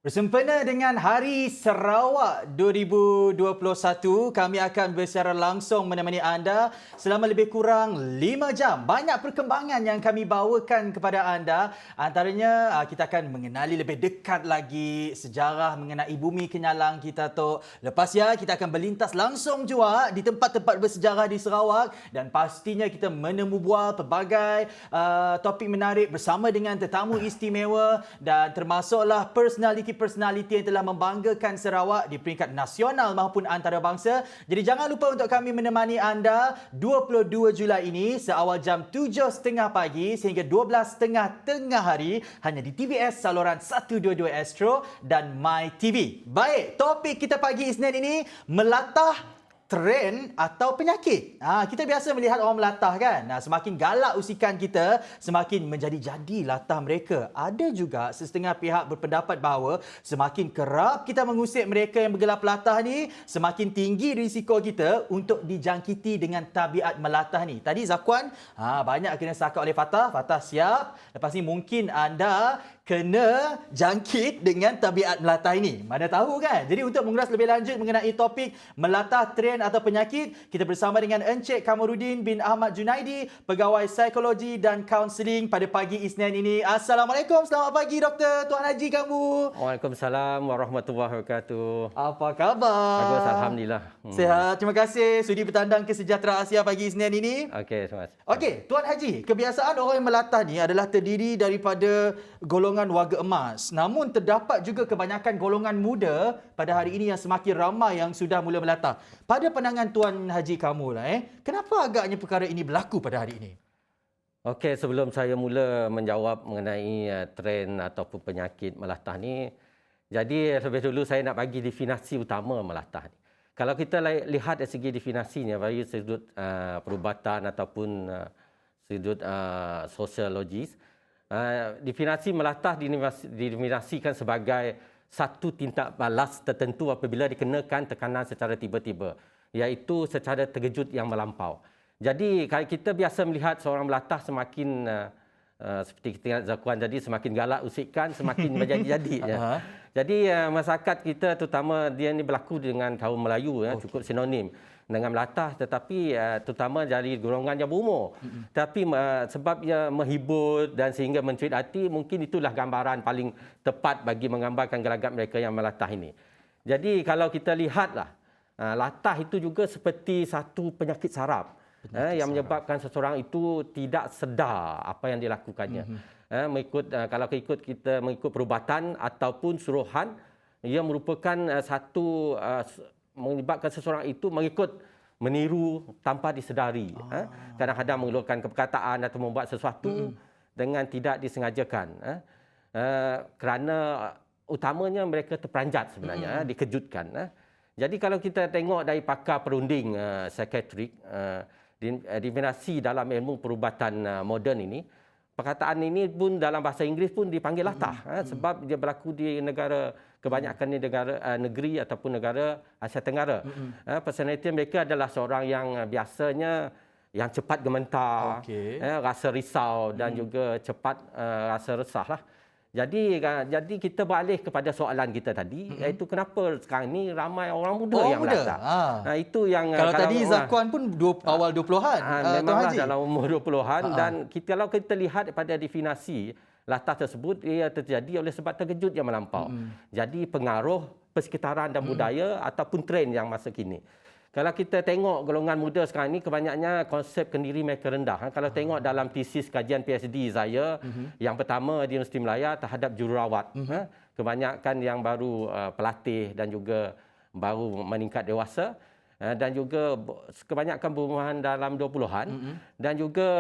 Bersempena dengan Hari Sarawak 2021, kami akan bersiaran langsung menemani anda selama lebih kurang 5 jam. Banyak perkembangan yang kami bawakan kepada anda. Antaranya, kita akan mengenali lebih dekat lagi sejarah mengenai bumi Kenyalang kita tu. Lepas ya, kita akan berlintas langsung juga di tempat-tempat bersejarah di Sarawak. Dan pastinya kita menemu bual pelbagai topik menarik bersama dengan tetamu istimewa dan termasuklah personaliti yang telah membanggakan Sarawak di peringkat nasional maupun antarabangsa. Jadi jangan lupa untuk kami menemani anda 22 Julai ini seawal jam 7.30 pagi sehingga 12.30 tengah hari hanya di TVS saluran 122 Astro dan MyTV. Baik, topik kita pagi Isnin ini melatah trend atau penyakit. Kita biasa melihat orang melatah kan. Semakin galak usikan kita, semakin menjadi-jadi latah mereka. Ada juga setengah pihak berpendapat bahawa semakin kerap kita mengusik mereka yang bergelar pelatah ni, semakin tinggi risiko kita untuk dijangkiti dengan tabiat melatah ni. Tadi Zakuan banyak kena sakat oleh Fatah. Fatah siap. Lepas ni mungkin anda kena jangkit dengan tabiat melatah ini. Mana tahu kan? Jadi untuk mengulas lebih lanjut mengenai topik melatah trend atau penyakit, kita bersama dengan Encik Kamarudin bin Ahmad Junaidi, Pegawai Psikologi dan Kaunseling pada pagi Isnin ini. Assalamualaikum, selamat pagi Doktor Tuan Haji kamu. Waalaikumsalam warahmatullahi wabarakatuh. Apa khabar? Bagus, Alhamdulillah. Sihat, terima kasih sudi bertandang ke Sejahtera Asia pagi Isnin ini. Okey, terima kasih. Okey, Tuan Haji, kebiasaan orang yang melatah ni adalah terdiri daripada golongan warga emas. Namun terdapat juga kebanyakan golongan muda pada hari ini yang semakin ramai yang sudah mula melatah. Pada pandangan Tuan Haji kamu lah, kenapa agaknya perkara ini berlaku pada hari ini? Okey, sebelum saya mula menjawab mengenai trend ataupun penyakit melatah ni, jadi lebih dulu saya nak bagi definisi utama melatah ni. Kalau kita lihat dari segi definisinya dari sudut perubatan ataupun sudut sosiologis, definisi melatah didefinisikan sebagai satu tindak balas tertentu apabila dikenakan tekanan secara tiba-tiba, iaitu secara terkejut yang melampau. Jadi kalau kita biasa melihat seorang melatah semakin seperti kita ingat Zakuan tadi, semakin galak usikan, semakin menjadi-jadi. Jadi masyarakat kita terutama dia ni berlaku dengan kaum Melayu, cukup sinonim dengan melatah, tetapi terutama dari golongan yang berumur. Tapi sebab ia menghibur dan sehingga mencuit hati, mungkin itulah gambaran paling tepat bagi menggambarkan gelagat mereka yang melatah ini. Jadi kalau kita lihatlah, latah itu juga seperti satu penyakit saraf. Yang menyebabkan seseorang itu tidak sedar apa yang dilakukannya. Kalau kita mengikut perubatan ataupun suruhan, ia merupakan satu menyebabkan seseorang itu meniru tanpa disedari. Kadang-kadang mengeluarkan perkataan atau membuat sesuatu dengan tidak disengajakan. Kerana utamanya mereka terperanjat sebenarnya, dikejutkan. Jadi kalau kita tengok dari pakar perunding psikiatrik, definisi dalam ilmu perubatan moden ini, perkataan ini pun dalam bahasa Inggeris pun dipanggil latah, sebab dia berlaku di negara, kebanyakan di negara negeri ataupun negara Asia Tenggara. Personaliti mereka adalah seorang yang biasanya yang cepat gementar, rasa risau dan juga cepat rasa resah lah. Jadi kita beralih kepada soalan kita tadi, iaitu kenapa sekarang ni ramai orang muda yang melatah. Itu yang kalau tadi Zakuan pun awal 20-an. Memanglah dalam umur 20-an dan kalau kita lihat pada definisi latah tersebut, ia terjadi oleh sebab terkejut yang melampau. Jadi pengaruh persekitaran dan budaya ataupun trend yang masa kini. Kalau kita tengok golongan muda sekarang ini, kebanyakannya konsep kendiri mereka rendah. Kalau tengok dalam tesis kajian PhD saya, yang pertama di Universiti Melaya terhadap jururawat. Kebanyakan yang baru pelatih dan juga baru meningkat dewasa. Dan juga kebanyakan berumuran dalam 20-an. Dan juga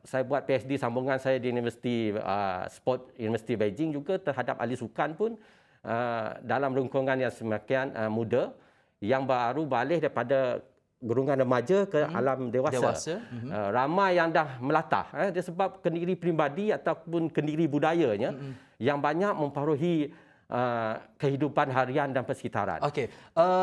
saya buat PhD sambungan saya di Universiti Sport Universiti Beijing juga terhadap ahli sukan pun dalam lingkungan yang semakin muda, yang baru balik daripada golongan remaja ke alam dewasa. Ramai yang dah melatah disebab kendiri peribadi ataupun kendiri budayanya yang banyak mempengaruhi kehidupan harian dan persekitaran. Okey,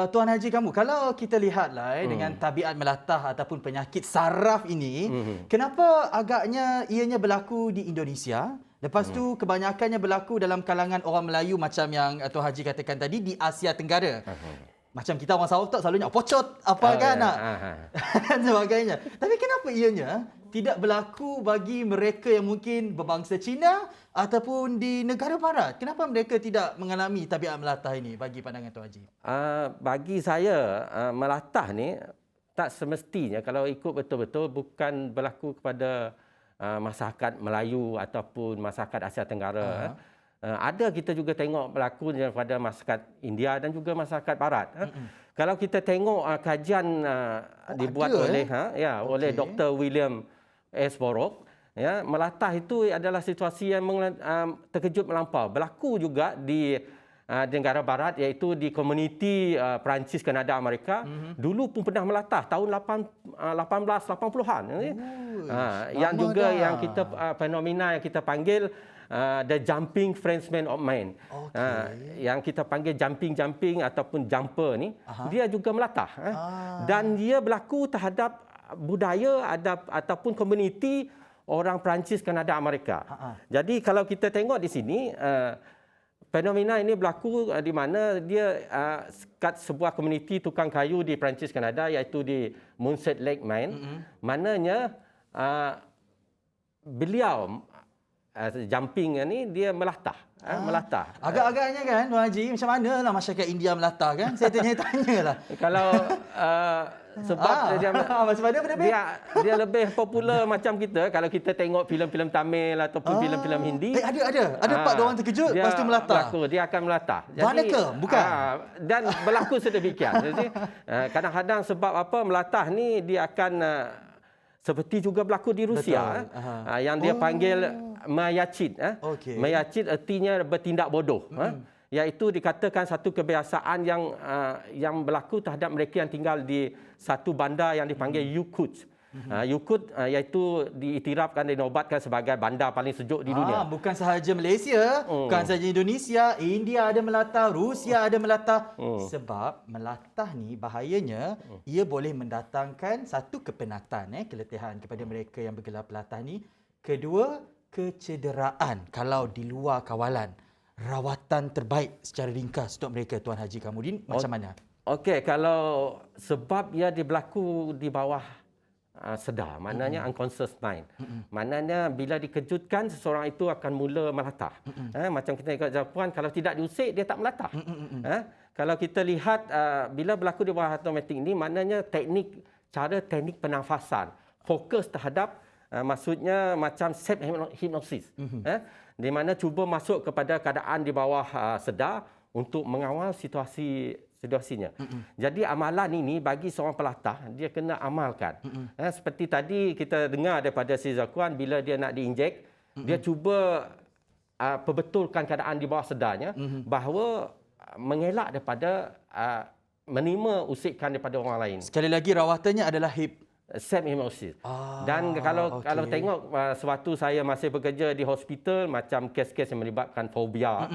Tuan Haji kamu, kalau kita lihatlah dengan tabiat melatah ataupun penyakit saraf ini, kenapa agaknya ianya berlaku di Indonesia? Lepas tu kebanyakannya berlaku dalam kalangan orang Melayu macam yang Tuan Haji katakan tadi di Asia Tenggara. Macam kita orang Sarawak tak selalunya pocot apa kan nak dan sebagainya. Tapi kenapa ianya tidak berlaku bagi mereka yang mungkin berbangsa Cina ataupun di negara barat? Kenapa mereka tidak mengalami tabiat melatah ini bagi pandangan Tuan Haji? Bagi saya, melatah ni tak semestinya kalau ikut betul-betul bukan berlaku kepada masyarakat Melayu ataupun masyarakat Asia Tenggara. Ada kita juga tengok berlaku pada masyarakat India dan juga masyarakat Barat. Kalau kita tengok kajian dibuat oleh oleh Dr. William S. Borok, melatah itu adalah situasi yang terkejut melampau. Berlaku juga di negara barat iaitu di komuniti Perancis, Kanada, Amerika. Dulu pun pernah melatah tahun 1880-an. Yang juga yang kita fenomena yang kita panggil the jumping Frenchman of mind. Yang kita panggil jumping ataupun jumper ni, dia juga melatah. Dan dia berlaku terhadap budaya ataupun komuniti orang Perancis, Kanada, Amerika. Jadi kalau kita tengok di sini, fenomena ini berlaku di mana dia kat sebuah komuniti tukang kayu di Perancis, Kanada iaitu di Moonset Lake Mine. Mananya beliau jumping ni dia melatah. Melatah. Agak-agaknya kan Tuan Haji, macam mana lah masyarakat India melatah kan? Saya tanya-tanyalah. Kalau sebab dia lebih popular macam kita. Kalau kita tengok filem-filem Tamil ataupun filem-filem Hindi. Ada part diorang terkejut lepas tu melatah. Dia akan melatah. Manakah? Bukan. Dan berlaku sedemikian. Jadi kadang-kadang sebab apa melatah ni dia akan seperti juga berlaku di Rusia. Yang dia panggil mayachit. Mayachit artinya bertindak bodoh. Iaitu dikatakan satu kebiasaan yang berlaku terhadap mereka yang tinggal di satu bandar yang dipanggil Yakut. Yakut iaitu diiktirafkan dan dinobatkan sebagai bandar paling sejuk di dunia. Bukan sahaja Malaysia, bukan sahaja Indonesia, India ada melatah, Rusia ada melatah. Sebab melatah ni bahayanya, ia boleh mendatangkan satu kepenatan, keletihan kepada mereka yang bergelar pelatah ni. Kedua, kecederaan kalau di luar kawalan. Rawatan terbaik secara ringkas untuk mereka, Tuan Haji Kamudin, macam mana? Okey, kalau sebab ia berlaku di bawah sedar, maknanya unconscious mind. Maknanya bila dikejutkan, seseorang itu akan mula melatah. Macam kita ikut Jepun, kalau tidak diusik, dia tak melatah. Kalau kita lihat, bila berlaku di bawah automatik ini, maknanya teknik pernafasan. Fokus terhadap, maksudnya macam self-hypnosis. Di mana cuba masuk kepada keadaan di bawah sedar untuk mengawal situasinya. Jadi amalan ini bagi seorang pelatah, dia kena amalkan. Seperti tadi kita dengar daripada si Zakuan, bila dia nak diinjek, dia cuba perbetulkan keadaan di bawah sedarnya bahawa mengelak daripada menerima usikan daripada orang lain. Sekali lagi rawatannya adalah self-hypnosis. Dan kalau tengok sewaktu saya masih bekerja di hospital, macam kes-kes yang melibatkan fobia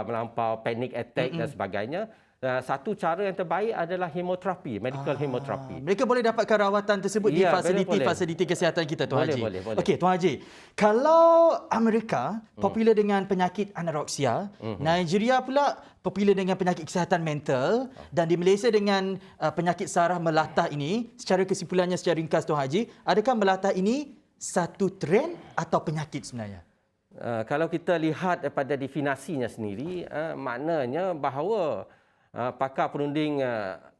melampau, panic attack dan sebagainya, satu cara yang terbaik adalah hemoterapi, medical hemoterapi. Mereka boleh dapatkan rawatan tersebut di fasiliti kesihatan kita, Tuan Haji. Boleh. Okey, Tuan Haji. Kalau Amerika popular dengan penyakit anoreksia, Nigeria pula popular dengan penyakit kesihatan mental, dan di Malaysia dengan penyakit saraf melatah ini, secara kesimpulannya secara ringkas, Tuan Haji, adakah melatah ini satu trend atau penyakit sebenarnya? Kalau kita lihat daripada definisinya sendiri, maknanya bahawa pakar perunding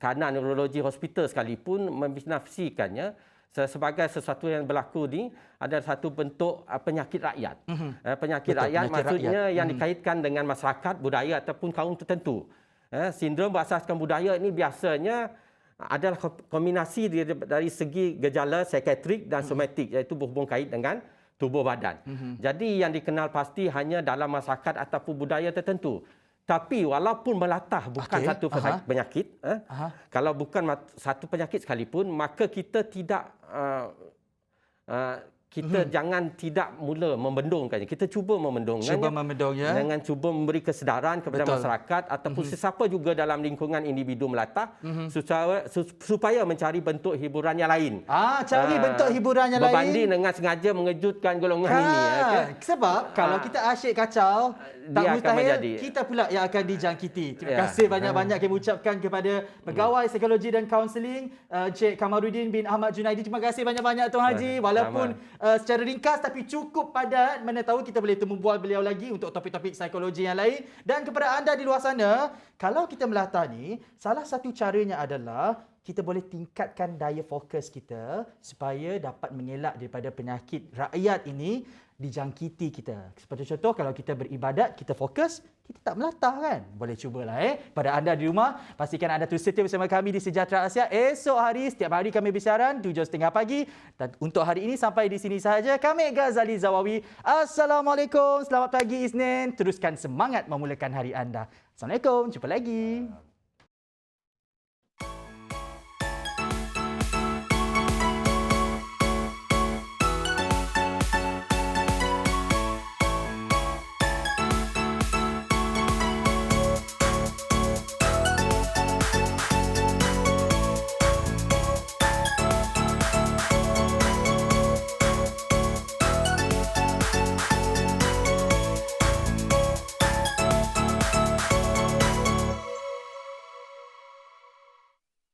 kanan neurologi hospital sekalipun menafsirkannya sebagai sesuatu yang berlaku ni adalah satu bentuk penyakit rakyat. Penyakit rakyat maksudnya yang dikaitkan dengan masyarakat, budaya ataupun kaum tertentu. Sindrom berasaskan budaya ini biasanya adalah kombinasi dari segi gejala psikiatrik dan somatik, iaitu berhubung kait dengan tubuh badan. Jadi yang dikenal pasti hanya dalam masyarakat ataupun budaya tertentu. Tapi walaupun melatah bukan satu penyakit, kalau bukan satu penyakit sekalipun, maka kita tidak kita jangan tidak mula membendungkannya. Kita cuba membendungkannya. Cuba membendung, ya. Dengan cuba memberi kesedaran kepada masyarakat ataupun sesiapa juga dalam lingkungan individu melatah supaya mencari bentuk hiburan yang lain. Cari bentuk hiburan yang lain. Berbanding dengan sengaja mengejutkan golongan ini. Sebab kalau kita asyik kacau, tak dia akan mustahil menjadi. kita pula yang akan dijangkiti. Terima kasih banyak-banyak kami ucapkan kepada Pegawai Psikologi dan Kaunseling Encik Kamarudin bin Ahmad Junaidi. Terima kasih banyak-banyak Tuan Haji. Walaupun secara ringkas tapi cukup padat, mana tahu kita boleh temu bual beliau lagi untuk topik-topik psikologi yang lain. Dan kepada anda di luar sana, kalau kita melatah ni, salah satu caranya adalah kita boleh tingkatkan daya fokus kita supaya dapat mengelak daripada penyakit rakyat ini dijangkiti kita. Seperti contoh, kalau kita beribadat, kita fokus, kita tak melatah kan? Boleh cubalah Pada anda di rumah, pastikan anda terus setia bersama kami di Sejahtera Asia. Esok hari, setiap hari kami bersiaran 7.30 pagi. Dan untuk hari ini sampai di sini sahaja. Kami Ghazali Zawawi. Assalamualaikum. Selamat pagi Isnin. Teruskan semangat memulakan hari anda. Assalamualaikum. Jumpa lagi.